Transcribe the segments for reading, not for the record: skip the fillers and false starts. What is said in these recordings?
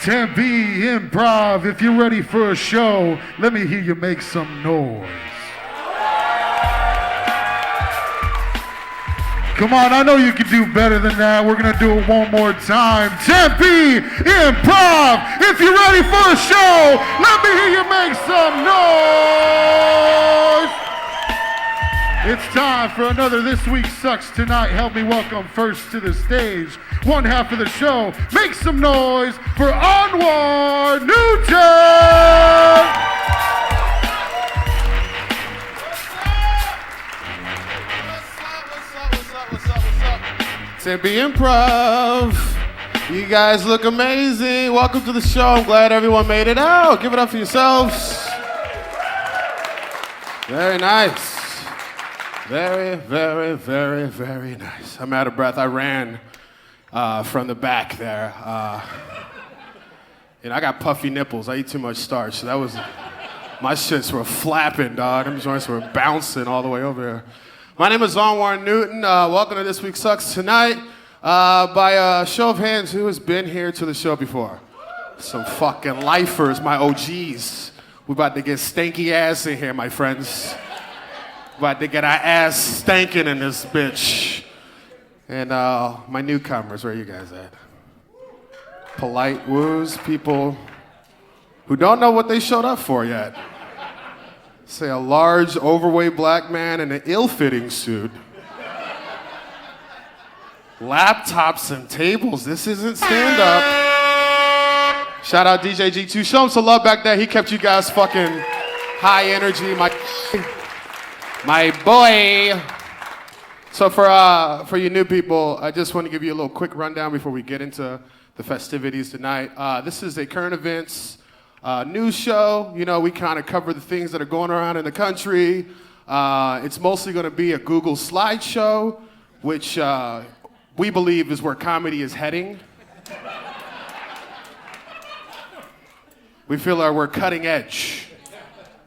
Tempe Improv, if you're ready for a show, let me hear you make some noise. Come on, I know you can do better than that. We're gonna do it one more time. Tempe Improv, if you're ready for a show, let me hear you make some noise. It's time for another This Week Sucks Tonight. Help me welcome first to the stage, one half of the show. Make some noise for Anwar Newton! What's up? Tempe Improv. You guys look amazing. Welcome to the show. I'm glad everyone made it out. Give it up for yourselves. Very nice. Very nice. I'm out of breath. I ran from the back there. And I got puffy nipples. I eat too much starch. So that was, my shits were flapping, dog. Them joints were bouncing all the way over here. My name is Anwar Newton. Welcome to This Week Sucks Tonight. By a show of hands, who has been here to the show before? Some fucking lifers, my OGs. We're about to get stanky ass in here, my friends. About to get our ass stankin' in this bitch. And my newcomers, where are you guys at? Polite woos, people who don't know what they showed up for yet. Say a large, overweight black man in an ill-fitting suit. Laptops and tables, this isn't stand-up. Shout out DJ G2, show him some love back there. He kept you guys fucking high energy, my boy. So for you new people, I just want to give you a little quick rundown before we get into the festivities tonight. This is a current events news show. You know, we kind of cover the things that are going around in the country. It's mostly going to be a Google slideshow, which we believe is where comedy is heading. We feel like we're cutting edge.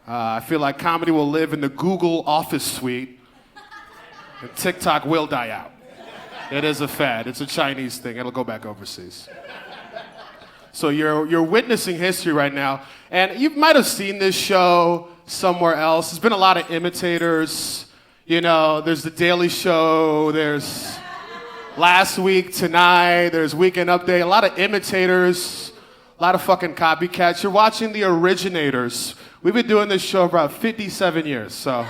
I feel like comedy will live in the Google office suite, and TikTok will die out. It is a fad. It's a Chinese thing. It'll go back overseas. So you're witnessing history right now, and you might have seen this show somewhere else. There's been a lot of imitators. You know, there's The Daily Show, there's Last Week Tonight, there's Weekend Update, a lot of imitators, a lot of fucking copycats. You're watching the originators. We've been doing this show for about 57 years, so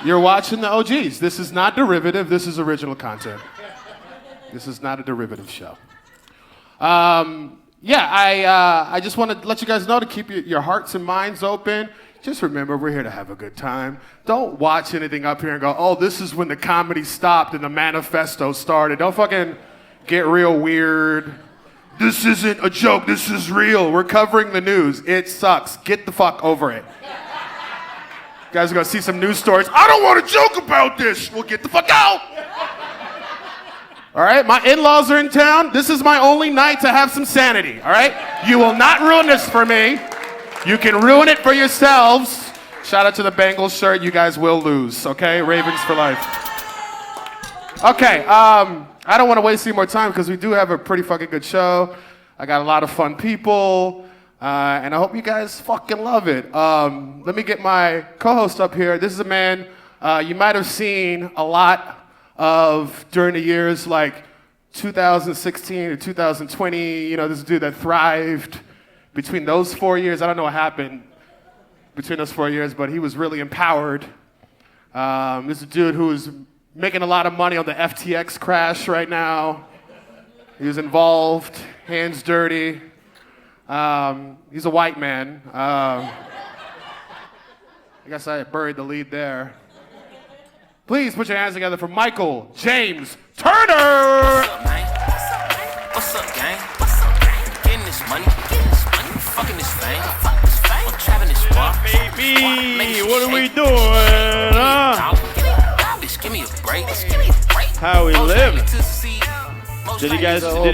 you're watching the OGs. This is not derivative, this is original content. This is not a derivative show. I just want to let you guys know to keep your hearts and minds open. Just remember, we're here to have a good time. Don't watch anything up here and go, oh, this is when the comedy stopped and the manifesto started. Don't fucking get real weird. This isn't a joke, this is real. We're covering the news. It sucks. Get the fuck over it. You guys are gonna see some news stories. I don't want to joke about this. Well, get the fuck out. All right, my in-laws are in town. This is my only night to have some sanity, all right? You will not ruin this for me. You can ruin it for yourselves. Shout out to the Bengals shirt. You guys will lose, okay? Ravens for life. Okay, I don't want to waste any more time because we do have a pretty fucking good show. I got a lot of fun people, and I hope you guys fucking love it. Let me get my co-host up here. This is a man you might have seen a lot of during the years like 2016 to 2020. You know, this dude that thrived between those 4 years. I don't know what happened between those 4 years, but he was really empowered. This is a dude who is making a lot of money on the FTX crash right now. He was involved, hands dirty. He's a white man. I guess I buried the lead there. Please put your hands together for Michael James Turner! What's up, man? What's up, gang? What's up, gang? Getting this money. Fucking this fame. I'm trapping this bar. Baby, what are we doing, huh? Give me a break. How we living? Did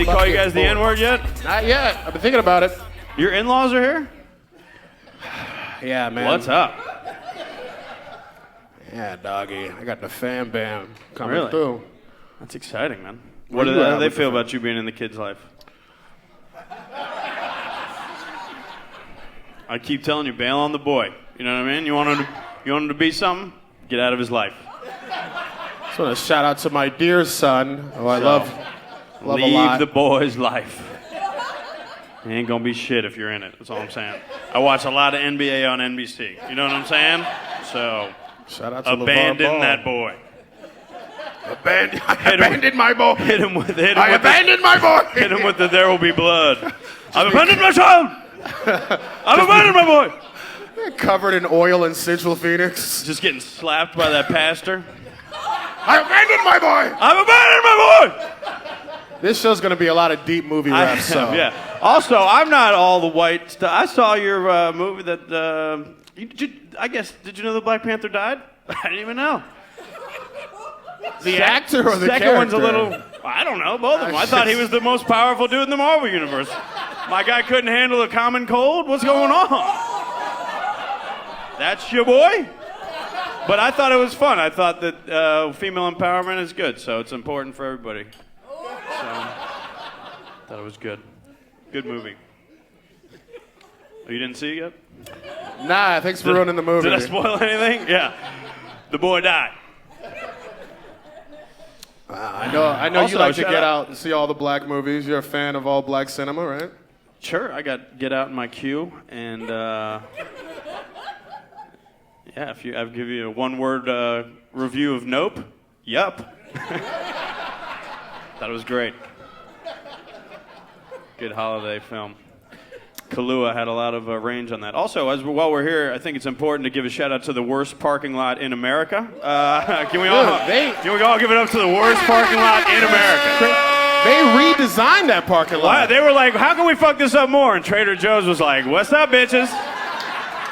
he call you guys the N-word yet? Not yet. I've been thinking about it. Your in-laws are here? Yeah, man. What's up? Yeah, doggy. I got the fam bam coming through. That's exciting, man. How do they feel about you being in the kid's life? I keep telling you, bail on the boy. You know what I mean? You want him to be something? Get out of his life. Just want to shout out to my dear son, who I love a lot. Leave the boy's life. He ain't gonna be shit if you're in it. That's all I'm saying. I watch a lot of NBA on NBC. You know what I'm saying? So, shout out to abandon that boy. I abandoned my boy. Hit him with the "There will be blood." I've abandoned my child. I've abandoned my boy. Covered in oil in Central Phoenix. Just getting slapped by that pastor. I abandoned my boy. I've abandoned my boy. This show's gonna be a lot of deep movie reps. So yeah. Also, I'm not all the white stuff. I saw your movie that. Did you know the Black Panther died? I didn't even know. The actor or the second character? One's a little. I don't know. Both of them. I thought he was the most powerful dude in the Marvel universe. My guy couldn't handle a common cold. What's going on? That's your boy? But I thought it was fun. I thought that female empowerment is good, so it's important for everybody. So, thought it was good. Good movie. Oh, you didn't see it yet? Nah, thanks for ruining the movie. Did I spoil anything? Yeah. The boy died. I know Also, you like to shout get out- out and see all the black movies. You're a fan of all black cinema, right? Sure, I got Get Out in my queue, and yeah, I'll give you a one-word review of Nope. Yup. Thought it was great. Good holiday film. Kahlua had a lot of range on that. Also, while we're here, I think it's important to give a shout out to the worst parking lot in America. Can we all give it up to the worst parking lot in America? They redesigned that parking lot. They were like, how can we fuck this up more? And Trader Joe's was like, what's up, bitches?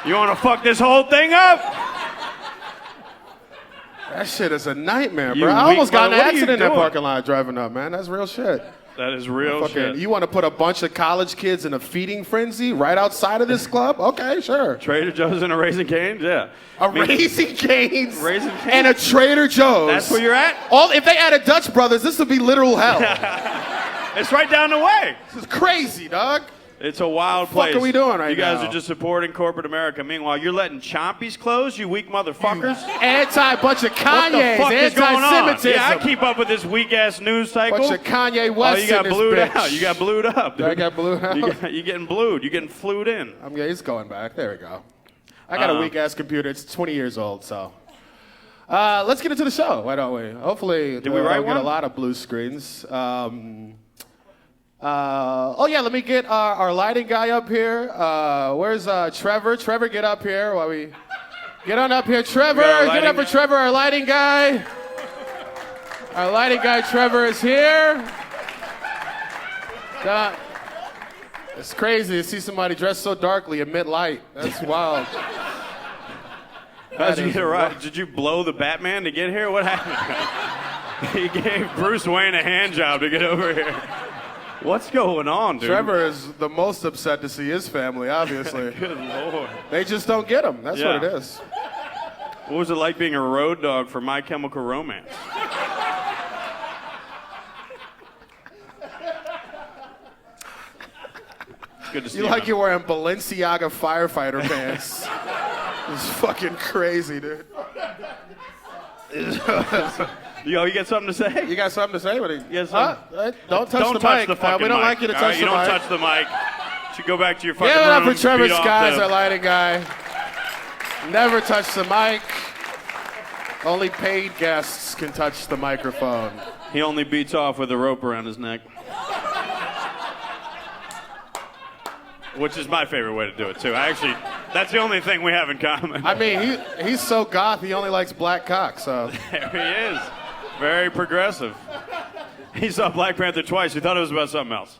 You want to fuck this whole thing up? That shit is a nightmare, You bro. I almost weak got in an mother- what are you accident in that doing? parking lot driving up, man. That's real shit. That is real shit. You want to put a bunch of college kids in a feeding frenzy right outside of this club? Okay, sure. Trader Joe's and a Raising Cane's, yeah. Raising Cane's Raising Cane's? and a Trader Joe's. That's where you're at? If they added Dutch Brothers, this would be literal hell. It's right down the way. This is crazy, dog. It's a wild What the fuck place. are we doing right You guys now? are just supporting corporate America. Meanwhile, you're letting Chompies close, you weak motherfuckers. Bunch of What the Kanye's, fuck is going on? anti-Semitism. Yeah, I keep up with this weak-ass news cycle. Bunch of Kanye West Oh, you got in this blued bitch. out. You got blued up, dude. I got blued out? You're getting blued. You're getting flued in. He's going back. There we go. I got a weak-ass computer. It's 20 years old, so. Let's get into the show, why don't we? Hopefully, Did we write get one? a lot of blue screens. Let me get our lighting guy up here. Where's Trevor? Trevor, get up here while we get on up here. Trevor, get up for Trevor, our lighting guy. Our lighting guy, Trevor, is here. It's crazy to see somebody dressed so darkly emit light. That's wild. How'd you get right? Did you blow the Batman to get here? What happened? He gave Bruce Wayne a hand job to get over here. What's going on, dude? Trevor is the most upset to see his family, obviously. Good Lord. They just don't get him. That's what it is. What was it like being a road dog for My Chemical Romance? Good to see You like you're wearing Balenciaga firefighter pants. It's fucking crazy, dude. Yo, you got something to say? You got something to say? Yes, Don't touch Don't the touch mic. the fucking We don't mic. like you to All touch right, the you mic. don't touch the mic. You should go back to your fucking Give it up room. for Trevor beat off Skies, the- our lighting guy. Never touch the mic. Only paid guests can touch the microphone. He only beats off with a rope around his neck. Which is my favorite way to do it, too. That's the only thing we have in common. I mean, he's so goth, he only likes black cock, so. There he is. Very progressive. He saw Black Panther twice. He thought it was about something else.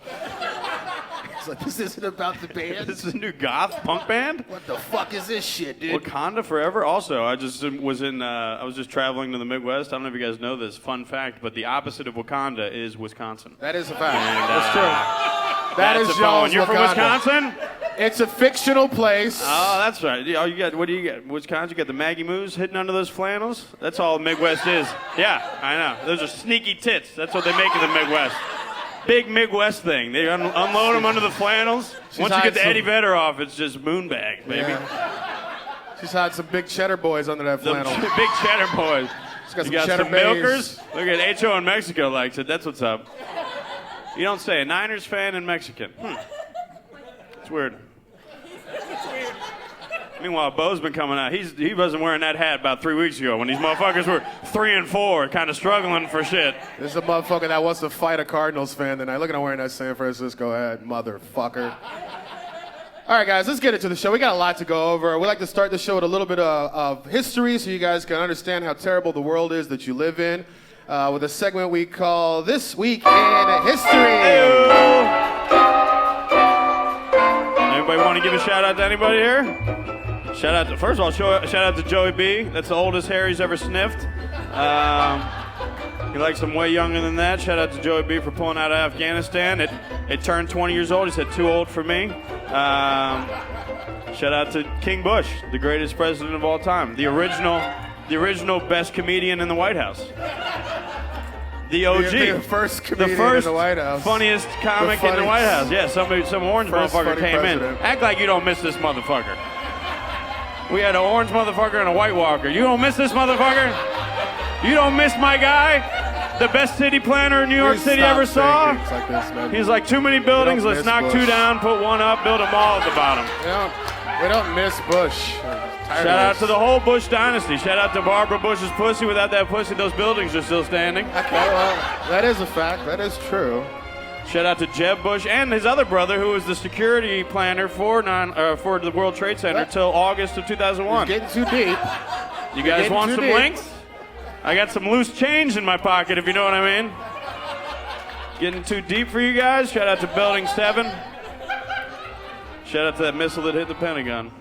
He's like, this isn't about the band? This is a new goth punk band? What the fuck is this shit, dude? Wakanda forever. Also, I was just traveling to the Midwest. I don't know if you guys know this. Fun fact, but the opposite of Wakanda is Wisconsin. That is a fact. And, That's true. That's is a phone. y'all's You're from Wakanda. Wisconsin? It's a fictional place. Oh, that's right. What do you get? Wisconsin, you got the Maggie Moos hidden under those flannels? That's all the Midwest is. Yeah, I know. Those are sneaky tits. That's what they make in the Midwest. big Midwest thing. They unload them under the flannels. Once you get the Eddie Vedder off, it's just moonbags, baby. Yeah. She's had some big cheddar boys under that flannel. Big cheddar boys. Got you got some milkers? Look at H.O. in Mexico likes it. That's what's up. You don't say. A Niners fan and Mexican. It's weird. Meanwhile, Bo's been coming out. He wasn't wearing that hat about 3 weeks ago when these motherfuckers were 3 and 4, kind of struggling for shit. This is a motherfucker that wants to fight a Cardinals fan tonight. Look at him wearing that San Francisco hat, motherfucker. All right, guys, let's get into the show. We got a lot to go over. We like to start the show with a little bit of history so you guys can understand how terrible the world is that you live in with a segment we call This Week in History. Anybody want to give a shout out to anybody here? Shout out to, first of all, shout out to Joey B. That's the oldest hair he's ever sniffed. He likes him way younger than that. Shout out to Joey B for pulling out of Afghanistan. It turned 20 years old. He said, too old for me. Shout out to King Bush, the greatest president of all time. The original best comedian in the White House. The OG. The first comedian in the White House. Funniest comic in the White House. Yeah, some orange motherfucker came president. in. Act like you don't miss this motherfucker. We had an orange motherfucker and a White Walker. You don't miss this motherfucker? You don't miss my guy? The best city planner New York City ever saw? Like this, man. He's like, too many buildings, let's knock Bush. 2 down, put 1 up, build them all at the bottom. We don't miss Bush. Shout out to the whole Bush dynasty. Shout out to Barbara Bush's pussy. Without that pussy, those buildings are still standing. Okay, well, that is a fact. That is true. Shout out to Jeb Bush and his other brother, who was the security planner for the World Trade Center till August of 2001. It's getting too deep. You guys want some links? I got some loose change in my pocket, if you know what I mean. Getting too deep for you guys? Shout out to Building 7. Shout out to that missile that hit the Pentagon.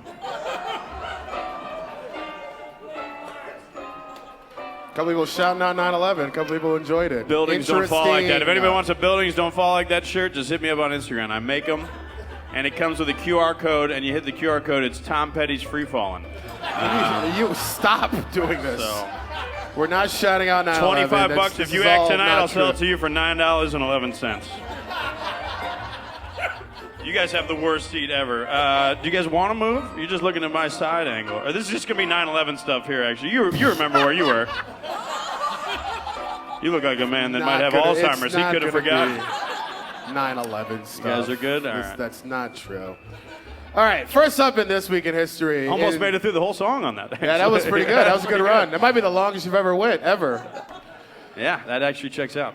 A couple people shouting out 9/11. A couple people enjoyed it. Buildings don't fall like that. If anybody wants a Buildings Don't Fall Like That shirt, just hit me up on Instagram. I make them, and it comes with a QR code, and you hit the QR code, it's Tom Petty's Free Falling. You stop doing this. So, we're not shouting out 9/11. 25 bucks. If you act tonight, I'll sell it to you for $9.11. You guys have the worst seat ever. Do you guys want to move? You're just looking at my side angle. Or this is just going to be 9/11 stuff here, actually. You remember where you were. You look like a man that might have Alzheimer's. He could have forgot. 9/11 stuff. You guys are good? All right. That's not true. All right, first up in This Week in History. Almost made it through the whole song on that. Actually. Yeah, that was pretty good. That was a good run. That might be the longest you've ever went, ever. Yeah, that actually checks out.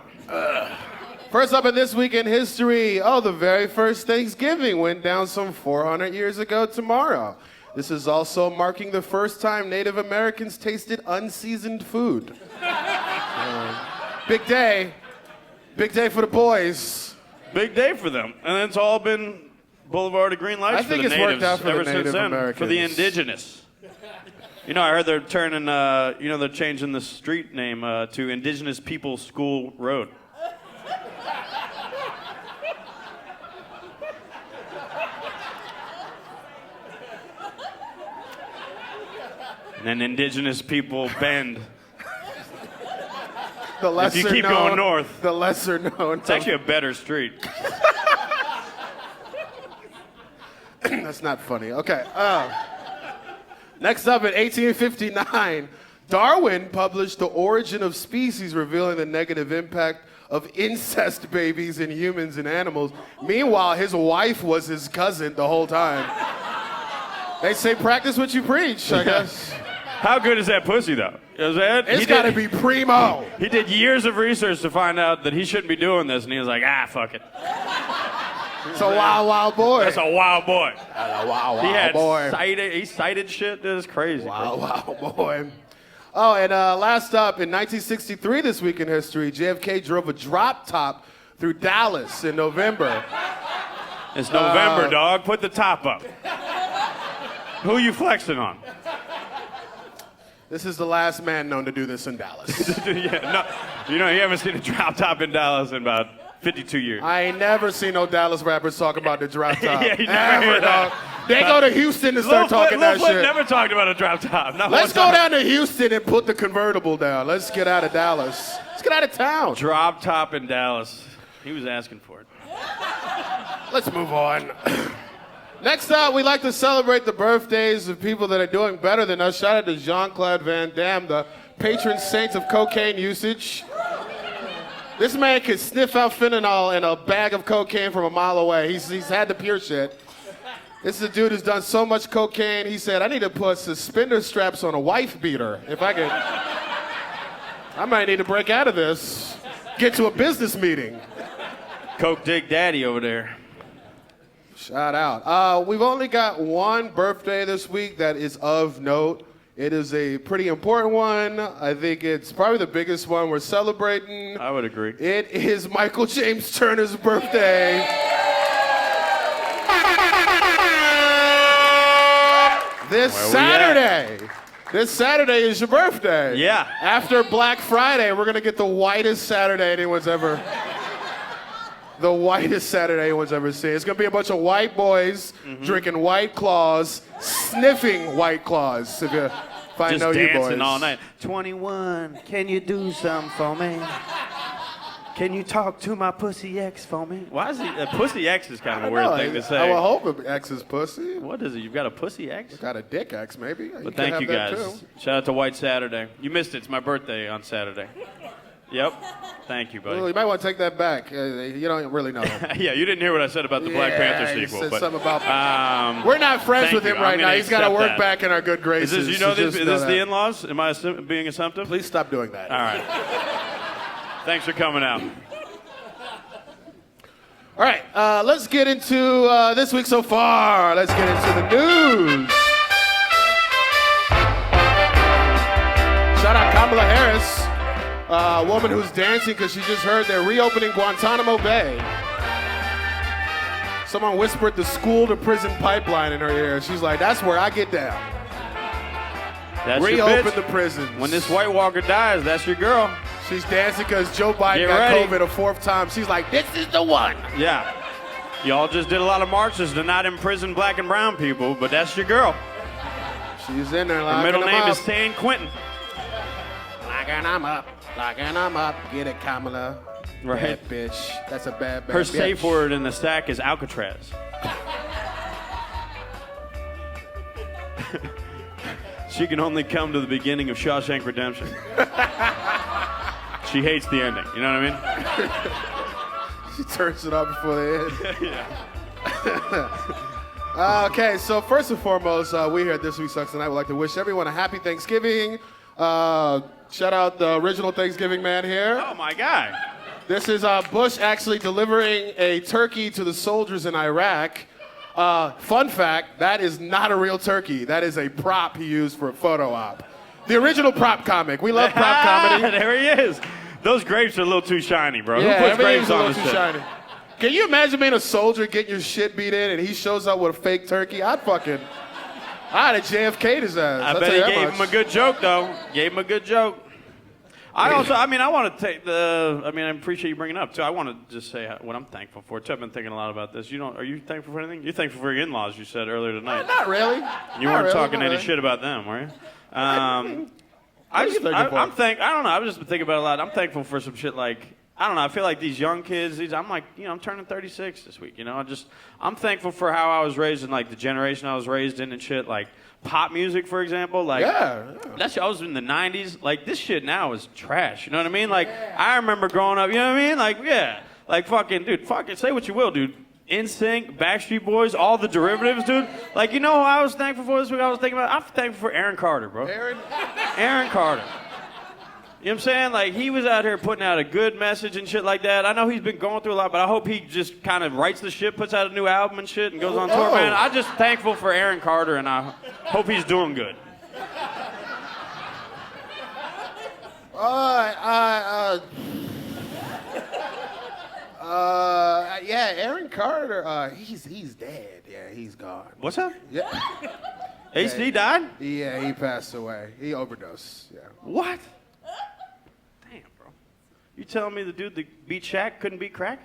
First up in This Week in History, the very first Thanksgiving went down some 400 years ago tomorrow. This is also marking the first time Native Americans tasted unseasoned food. Big day. Big day for the boys. Big day for them. And it's all been Boulevard of Green Lights for the natives worked out for ever the Native since then. Americans. For the indigenous. You know, I heard they're turning, they're changing the street name to Indigenous Peoples School Road. And then Indigenous People Bend. The lesser if you keep known, going north. The lesser known. It's actually a better street. That's not funny. Okay. Next up in 1859, Darwin published The Origin of Species, revealing the negative impact of incest babies in humans and animals. Meanwhile, his wife was his cousin the whole time. They say practice what you preach, I guess. How good is that pussy, though? It's got to be primo. He did years of research to find out that he shouldn't be doing this, and he was like, fuck it. It's a wild, wild boy. That's a wild boy. That's a wild, He wild had boy. he cited shit that is crazy. Wild, wild boy. Oh, and last up, in 1963, This Week in History, JFK drove a drop top through Dallas in November. It's November, dog. Put the top up. Who you flexing on? This is the last man known to do this in Dallas. You haven't seen a drop top in Dallas in about 52 years. I ain't never seen no Dallas rappers talk about the drop top. Yeah, you never hear that. They go to Houston and start talking that Lil Flip shit. never talked about a drop top. Let's go down to Houston and put the convertible down. Let's get out of Dallas. Let's get out of town. Drop top in Dallas. He was asking for it. Let's move on. Next up, we like to celebrate the birthdays of people that are doing better than us. Shout out to Jean-Claude Van Damme, the patron saint of cocaine usage. This man could sniff out fentanyl in a bag of cocaine from a mile away. He's had the pure shit. This is a dude who's done so much cocaine, he said, I need to put suspender straps on a wife beater. If I could, I might need to break out of this. Get to a business meeting. Coke Dick Daddy over there. Shout out. We've only got one birthday this week that is of note. It is a pretty important one. I think it's probably the biggest one we're celebrating. I would agree. It is Michael James Turner's birthday. This Saturday. This Saturday is your birthday. Yeah. After Black Friday, we're going to get the whitest Saturday anyone's ever... The whitest Saturday anyone's ever seen. It's going to be a bunch of white boys drinking White Claws, sniffing White Claws, if I Just know you boys. dancing all night. 21, can you do something for me? Can you talk to my pussy ex for me? Why is he... pussy ex is kind of a weird thing to say. I would hope an ex is pussy. What is it? You've got a pussy ex? Got a dick ex, maybe. But thank you guys. Shout out to White Saturday. You missed it. It's my birthday on Saturday. Yep. Thank you, buddy. Well, you might want to take that back. You don't really know him. Yeah, you didn't hear what I said about the Black Panther he sequel. said But, something about... we're not friends with him right now. He's got to work back in our good graces. Is this, is this the in-laws? Am I being assumptive? Please stop doing that. All right. Thanks for coming out. All right, let's get into this week so far. Let's get into the news. Shout out Kamala Harris. A woman who's dancing because she just heard they're reopening Guantanamo Bay. Someone whispered the school to prison pipeline in her ear. She's like, that's where I get down. That's Reopen the prisons. When this White Walker dies, that's your girl. She's dancing because Joe Biden got COVID a fourth time. She's like, this is the one. Yeah. Y'all just did a lot of marches to not imprison black and brown people, but that's your girl. She's in there Her locking middle them name up. is San Quentin. Locking them up. Locking them up. Get it, Kamala. Right. Bad bitch. That's a bad Her bitch. safe word in the stack is Alcatraz. She can only come to the beginning of Shawshank Redemption. She hates the ending. You know what I mean? She turns it off before the end. Yeah. Okay, so first and foremost, we here at This Week Sucks Tonight would like to wish everyone a happy Thanksgiving. Shout out the original Thanksgiving man here. Oh, my guy. This is Bush actually delivering a turkey to the soldiers in Iraq. Fun fact, that is not a real turkey. That is a prop he used for a photo op. The original prop comic. We love prop comedy. There he is. Those grapes are a little too shiny, bro. Yeah, Who puts everything's grapes a on little this too shit? shiny. Can you imagine being a soldier, getting your shit beat in, and he shows up with a fake turkey? I'd have JFK'd his ass. I I'll bet tell he you that gave much. him a good joke, though. Gave him a good joke. I want to take I appreciate you bringing it up, too. I want to just say what I'm thankful for, too. I've been thinking a lot about this. Are you thankful for anything? You're thankful for your in-laws, you said earlier tonight. Not really. You weren't talking any shit about them, were you? I'm just been thinking about it a lot. I'm thankful for some shit like, I don't know, I feel like these young kids, I'm turning 36 this week, I'm thankful for how I was raised in, like, the generation I was raised in and shit, like, pop music, for example, like, that shit, I was in the 90s, like, this shit now is trash, you know what I mean? Like, I remember growing up, you know what I mean? Like, yeah, like, fucking say what you will, dude. NSYNC, Backstreet Boys, all the derivatives, dude. Like, you know who I was thankful for this week? I'm thankful for Aaron Carter, bro. Aaron Carter. You know what I'm saying? Like, he was out here putting out a good message and shit like that. I know he's been going through a lot, but I hope he just kind of writes the shit, puts out a new album and shit, and goes on tour, man. I'm just thankful for Aaron Carter, and I hope he's doing good. Yeah, Aaron Carter, he's dead. Yeah, he's gone. What's up? Yeah. HD died? Yeah, he passed away. He overdosed. Yeah. What? Damn, bro. You telling me the dude that beat Shaq couldn't beat crack?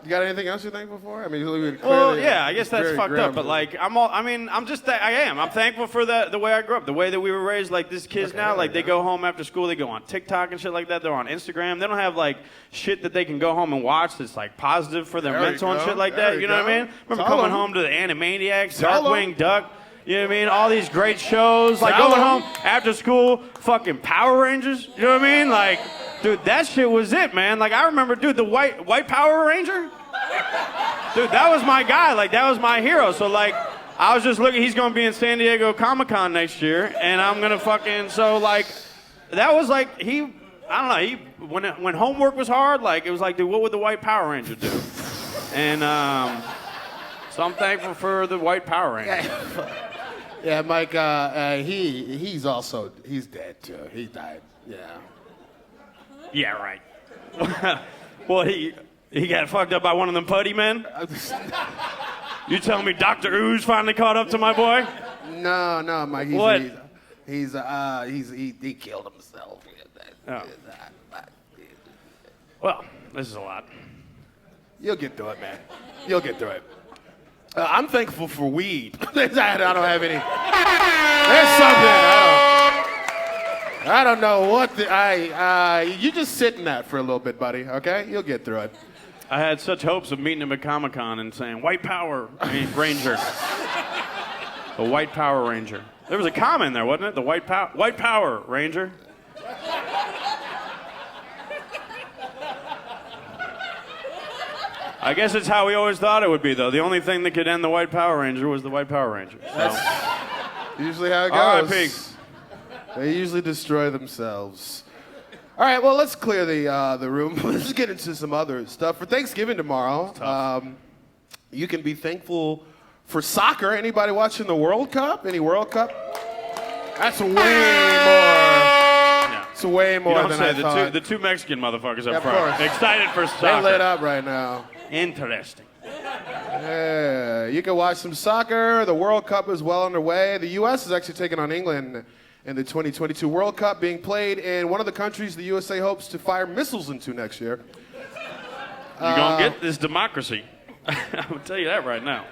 You got anything else you're thankful for? I mean, Well, yeah, I guess that's very fucked grim. up. But like, I am. I'm thankful for the way I grew up, the way that we were raised. Like these kids now, like they go home after school, they go on TikTok and shit like that. They're on Instagram. They don't have like shit that they can go home and watch that's like positive for their There you mental and go. shit like There that. you You know what I go. mean? Remember Tell coming 'em. home to the Animaniacs, Tell 'em. Darkwing Duck. You know what I mean? All these great shows. Like Tell going 'em. home after school, fucking Power Rangers. You know what I mean? Like, dude, that shit was it, man. Like I remember, dude, the white Power Ranger. Dude, that was my guy. Like, that was my hero. So, like, I was just looking. He's going to be in San Diego Comic-Con next year, and I'm going to fucking... So, like, that was, like, I don't know. When homework was hard, like, it was like, dude, what would the White Power Ranger do? And so I'm thankful for the White Power Ranger. Yeah, Mike, he's dead, too. He died, yeah. Yeah, right. Well, he got fucked up by one of them putty men? You telling me Dr. Ooze finally caught up to my boy? No, Mike. What? He killed himself. Oh. Well, this is a lot. You'll get through it, man. You'll get through it. I'm thankful for weed. I don't have any. There's something. I don't know what you just sit in that for a little bit, buddy. Okay, you'll get through it. I had such hopes of meeting him at Comic-Con and saying, White Power Ranger. The White Power Ranger. There was a comma in there, wasn't it? The White Power Ranger. I guess it's how we always thought it would be, though. The only thing that could end the White Power Ranger was the White Power Ranger. So. That's usually how it goes. R.I.P. They usually destroy themselves. All right, well, let's clear the room. Let's get into some other stuff. For Thanksgiving tomorrow, you can be thankful for soccer. Anybody watching the World Cup? Any World Cup? That's way more. Yeah. It's way more You don't than say. I thought. The two Mexican motherfuckers Yeah, up of front. course. Excited for They're soccer. lit up right now. Interesting. Yeah, you can watch some soccer. The World Cup is well underway. The U.S. is actually taking on England in the 2022 World Cup, being played in one of the countries the USA hopes to fire missiles into next year. You're going to get this democracy. I will tell you that right now.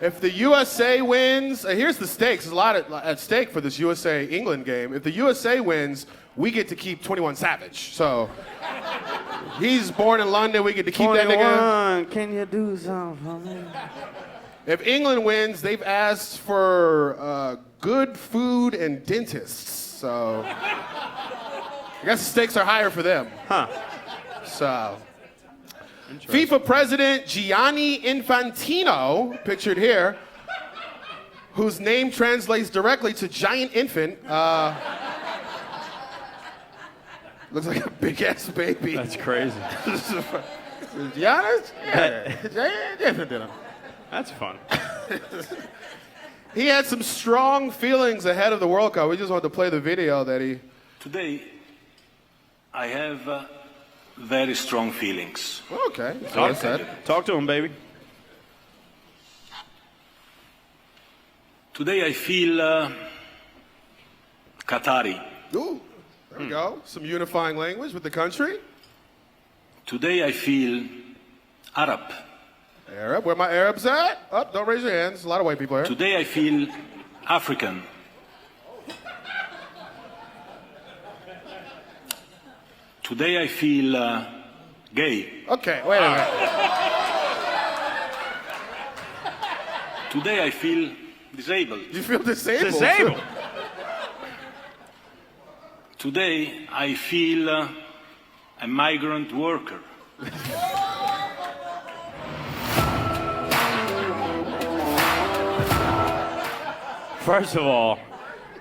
If the USA wins, here's the stakes. There's a lot at stake for this USA-England game. If the USA wins, we get to keep 21 Savage. So he's born in London. We get to keep that nigga. Can you do something for me? If England wins, they've asked for good food and dentists. So I guess the stakes are higher for them. Huh. So FIFA President Gianni Infantino, pictured here, whose name translates directly to giant infant, looks like a big ass baby. That's crazy. Giannis? Giant infant. That's fun. He had some strong feelings ahead of the World Cup. We just wanted to play the video that he... Today, I have very strong feelings. Okay. So that's that. Talk to him, baby. Today, I feel Qatari. Ooh, there we go. Some unifying language with the country. Today, I feel Arab. Arab. Where my Arabs at? Up. Don't raise your hands. A lot of white people here. Today, I feel African. Today, I feel gay. Okay, wait a minute. Today, I feel disabled. You feel disabled? Disabled. Today, I feel a migrant worker. First of all,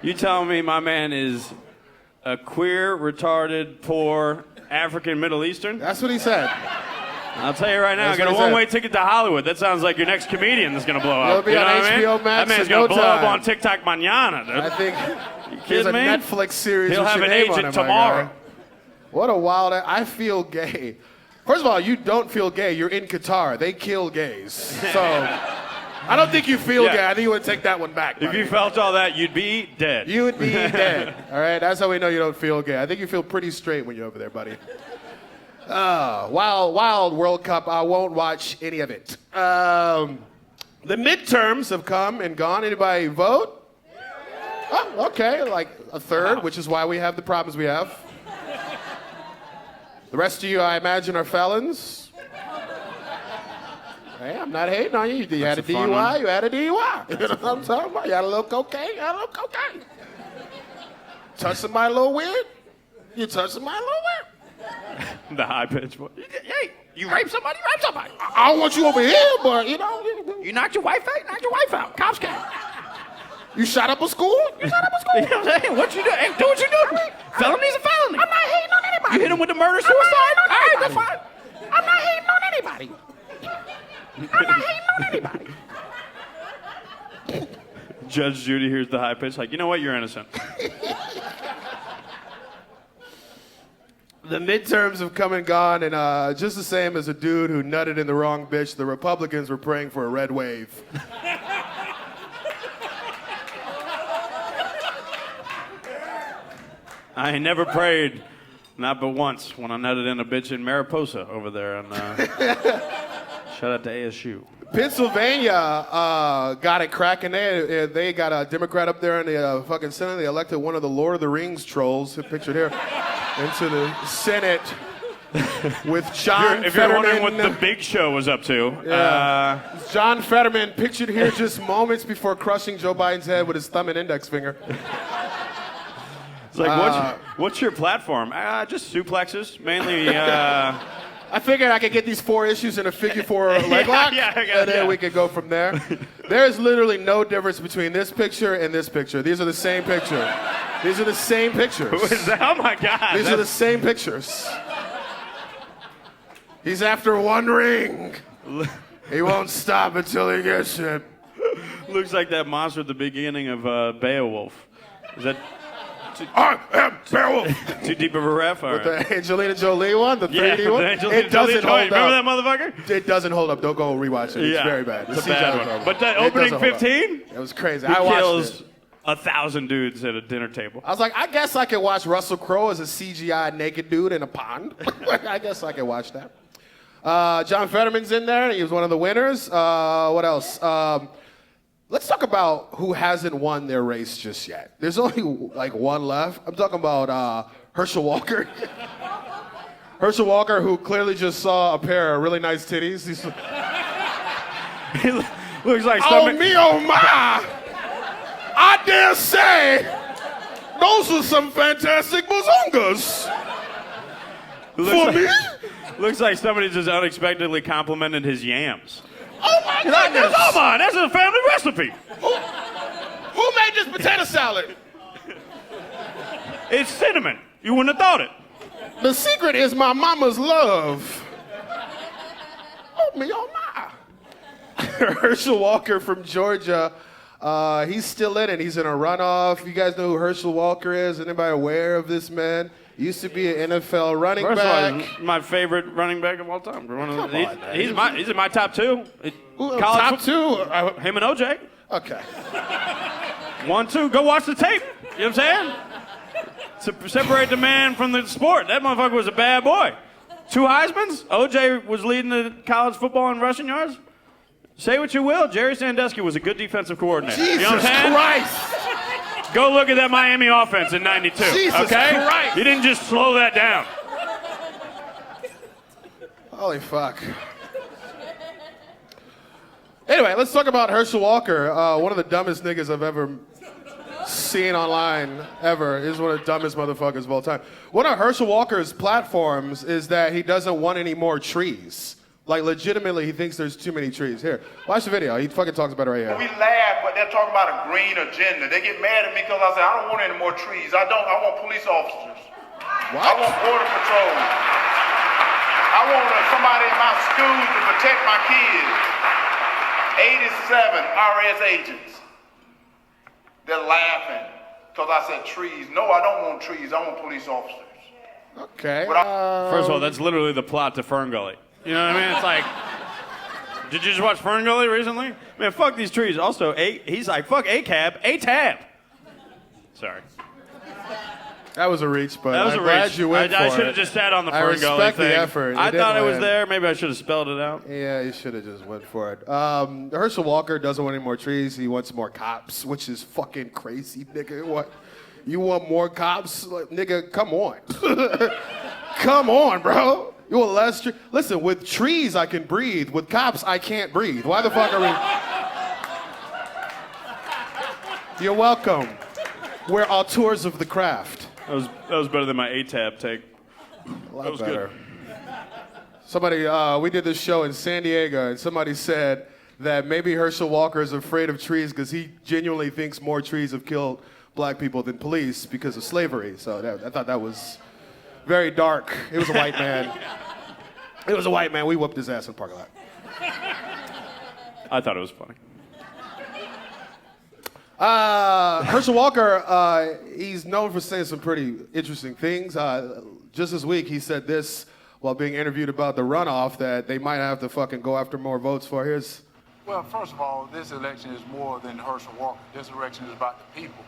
you telling me my man is a queer, retarded, poor, African, Middle Eastern? That's what he said. I'll tell you right now, That's I got a what he said. one-way ticket to Hollywood. That sounds like your next comedian that's going to blow He'll up. be You know on what I mean? HBO Max That man's in going to no blow up time. on TikTok mañana, dude. I think You there's a kidding me? Netflix series He'll with have your an name on agent it, my tomorrow. guy. What a wild... I feel gay. First of all, you don't feel gay. You're in Qatar. They kill gays. So I don't think you feel Yeah. gay. I think you would take that one back. If buddy. you felt all that, you'd be dead. You would be dead. All right, that's how we know you don't feel gay. I think you feel pretty straight when you're over there, buddy. Wild World Cup. I won't watch any of it. The midterms have come and gone. Anybody vote? Oh, okay, like a third, which is why we have the problems we have. The rest of you, I imagine, are felons. Hey, I'm not hating on you. You had a DUI, you had a DUI. You know what I'm talking about? You had a little cocaine, you had a little cocaine. Touch somebody a little weird, you touch somebody a little weird. The high pitch voice. Hey, you raped somebody, you raped somebody. I don't want you over here, but you know. You knocked your wife out, you knocked your wife out. Cops came. You shot up a school? You shot up a school? You know what I'm saying? What you do? Hey, do what you do to me. Felony's a felony. I'm not hating on anybody. You hit him with the murder suicide? All right, that's fine. I'm not hating on anybody. I'm not hating on anybody. Judge Judy hears the high pitch, like, you know what? You're innocent. The midterms have come and gone, and just the same as a dude who nutted in the wrong bitch, the Republicans were praying for a red wave. I ain't never prayed, not but once, when I nutted in a bitch in Mariposa over there. And shout out to ASU. Pennsylvania got it cracking. They got a Democrat up there in the fucking Senate. They elected one of the Lord of the Rings trolls, pictured here, into the Senate with John If Fetterman. you're wondering what the big show was up to. John Fetterman pictured here just moments before crushing Joe Biden's head with his thumb and index finger. It's like, what's your platform? Just suplexes, mainly. I figured I could get these 4 issues in a figure 4 leg lock, and then we could go from there. There's literally no difference between this picture and this picture. These are the same picture. These are the same pictures. Who is that? Oh my God! These are the same pictures. He's after one ring. He won't stop until he gets it. Looks like that monster at the beginning of Beowulf. Is that? I am Beowulf. Too deep of a ref? All right. The Angelina Jolie one, the 3D one. It doesn't hold up. Remember that motherfucker? It doesn't hold up. Don't go rewatch it. It's very bad. It's a bad one. But the opening 15? It was crazy. He I watched kills it. 1,000 dudes at a dinner table. I was like, I guess I could watch Russell Crowe as a CGI naked dude in a pond. I guess I could watch that. John Fetterman's in there. He was one of the winners. What else? Let's talk about who hasn't won their race just yet. There's only like one left. I'm talking about Herschel Walker. Herschel Walker, who clearly just saw a pair of really nice titties. He looks like Oh me, oh my! I dare say, those are some fantastic bazongas. For me? Looks like somebody just unexpectedly complimented his yams. Oh my goodness! Come on, that's a family recipe. Who made this potato salad? It's cinnamon. You wouldn't have thought it. The secret is my mama's love. Oh me, oh my! Herschel Walker from Georgia. He's still in it. He's in a runoff. You guys know who Herschel Walker is? Anybody aware of this man? Used to be an NFL running First back. of all, he's my favorite running back of all time. He's in my top 2. Top 2? Him and OJ. Okay. 1, 2. Go watch the tape. You know what I'm saying? To separate the man from the sport. That motherfucker was a bad boy. 2 Heismans. OJ was leading the college football in rushing yards. Say what you will, Jerry Sandusky was a good defensive coordinator. Jesus you know what I'm saying? Christ! Go look at that Miami offense in '92. Jesus okay? Christ! You didn't just slow that down. Holy fuck. Anyway, let's talk about Herschel Walker. One of the dumbest niggas I've ever seen online ever. He's one of the dumbest motherfuckers of all time. One of Herschel Walker's platforms is that he doesn't want any more trees. Like, legitimately, he thinks there's too many trees. Here, watch the video. He fucking talks about it right here. We laugh, but they're talking about a green agenda. They get mad at me because I say, I don't want any more trees. I want police officers. What? I want border patrol. I want somebody in my school to protect my kids. 87 RS agents. They're laughing because I said trees. No, I don't want trees. I want police officers. Okay. First of all, that's literally the plot to Fern Gully. You know what I mean? It's like, did you just watch Fern Gully recently? Man, fuck these trees. Also, he's like, fuck ACAB, ATAB. Sorry. That was a reach, but That was I'm a glad reach. you went I for should it. have just sat on the I Ferngully respect thing. the effort. You I did thought it was win. there. Maybe I should have spelled it out. Yeah, you should have just went for it. Herschel Walker doesn't want any more trees. He wants more cops, which is fucking crazy, nigga. What? You want more cops? Like, nigga, come on. Come on, bro. You want less trees? Listen, with trees I can breathe. With cops I can't breathe. Why the fuck are we... You're welcome. We're auteurs of the craft. That was better than my ATAP take. A lot That was better. good. Somebody, we did this show in San Diego, and somebody said that maybe Herschel Walker is afraid of trees because he genuinely thinks more trees have killed black people than police because of slavery. So I thought that was very dark. It was a white man. It was a white man. We whooped his ass in the parking lot. I thought it was funny. Herschel Walker, he's known for saying some pretty interesting things. Just this week, he said this while being interviewed about the runoff that they might have to fucking go after more votes for. Here's... Well, first of all, this election is more than Herschel Walker. This election is about the people.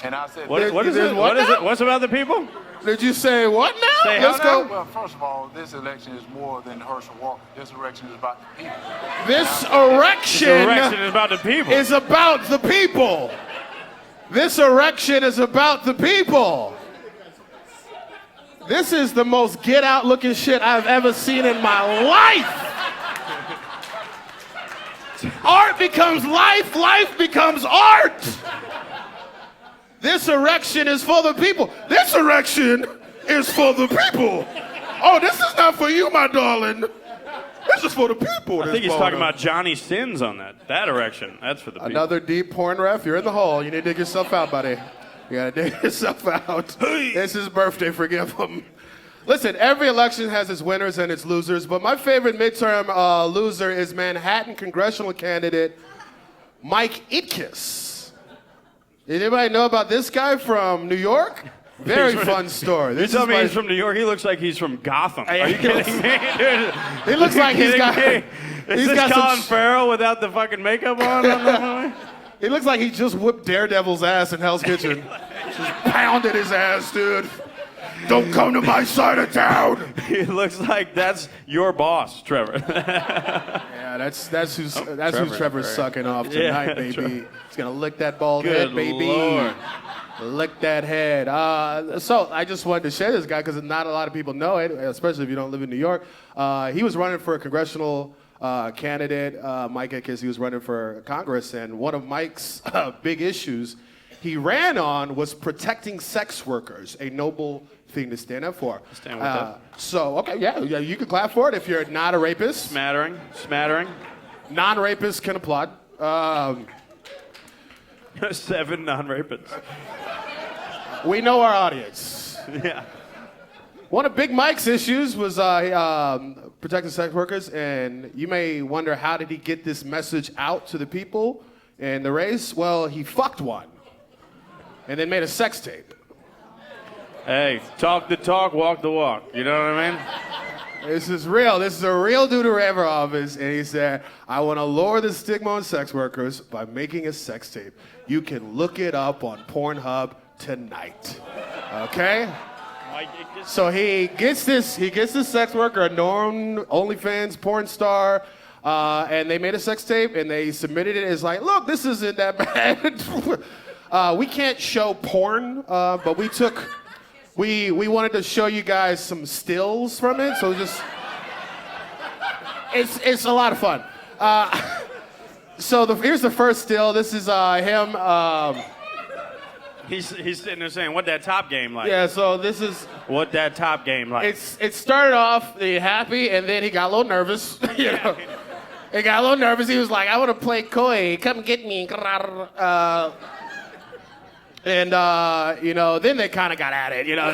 And I said, What is it? what What is now? it? What's about the people? Did you say what now? Say how Let's go. now? well, first of all, this election is more than Herschel Walker. This election is about the people. This The erection erection is about the people. is about the people. This erection is about the people. This is the most get out looking shit I've ever seen in my life. Art becomes life, life becomes art. This erection is for the people. This erection is for the people. Oh, this is not for you, my darling. This is for the people. I think he's talking about Johnny Sins on that erection. That's for the people. Another deep porn ref. You're in the hole. You need to dig yourself out, buddy. You gotta dig yourself out. It's his birthday. Forgive him. Listen, every election has its winners and its losers, but my favorite midterm loser is Manhattan congressional candidate Mike Itkes. Did anybody know about this guy from New York? Very fun story. You This tell is me my- he's from New York. He looks like he's from Gotham. Are you He looks- kidding me, dude? He looks like he's got. Is He's this got Colin some. Farrell without the fucking makeup on the movie? He looks like he just whipped Daredevil's ass in Hell's Kitchen. Just pounded his ass, dude. Don't come to my side of town. He looks like that's your boss, Trevor. Yeah, that's who Trevor. Trevor's sucking off tonight, Yeah, baby. Trevor. He's gonna lick that bald Good head, baby. Lord. Lick that head. So I just wanted to share this guy because not a lot of people know it, especially if you don't live in New York. He was running for a congressional candidate, Mike Itkes. He was running for Congress, and one of Mike's big issues he ran on was protecting sex workers, a noble thing to stand up for. Stand with that. So, okay, yeah, you can clap for it if you're not a rapist. Smattering. Non-rapists can applaud. 7 non-rapists. We know our audience. Yeah. One of Big Mike's issues was protecting sex workers, and you may wonder, how did he get this message out to the people in the race? Well, he fucked one, and then made a sex tape. Hey, talk the talk, walk the walk. You know what I mean? This is real. This is a real dude who ran for office, and he said, I want to lower the stigma on sex workers by making a sex tape. You can look it up on Pornhub tonight. Okay? So he gets this sex worker, a known OnlyFans porn star, and they made a sex tape, and they submitted it as like, look, this isn't that bad. We can't show porn, but we wanted to show you guys some stills from it, so it's a lot of fun. So here's the first still. This is him. He's sitting there saying, "What that top game like?" Yeah. So this is. What that top game like? It started off happy, and then he got a little nervous. You know, he got a little nervous. He was like, "I want to play coy. Come get me." And then they kind of got at it. You know.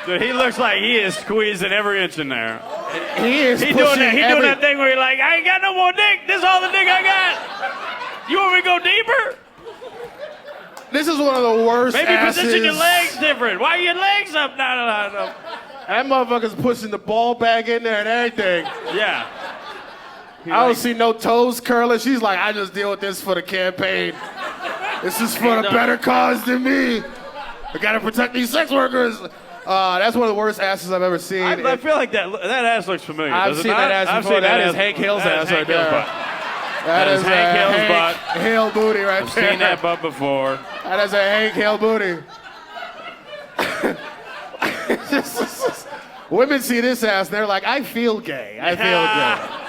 Dude, he looks like he is squeezing every inch in there. He is. He doing that thing where you're like, I ain't got no more dick. This is all the dick I got. You want me to go deeper? This is one of the worst. Maybe asses. position your legs different. Why are your legs up? No. That motherfucker's pushing the ball bag in there and everything. Yeah. I don't see no toes curling. She's like, I just deal with this for the campaign. This is for a better cause than me. I gotta protect these sex workers. That's one of the worst asses I've ever seen. I feel like that ass looks familiar. I've does it seen not? that ass I've before. seen That is ass- Hank Hill's that ass Hank right Hill's there. butt. That is Hank Hill's Hank butt. Hill booty right I've there. seen that butt before. That is a Hank Hill booty. Women see this ass, they're like, I feel gay. I feel gay.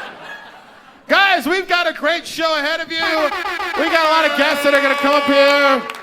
Guys, we've got a great show ahead of you. We got a lot of guests that are going to come up here.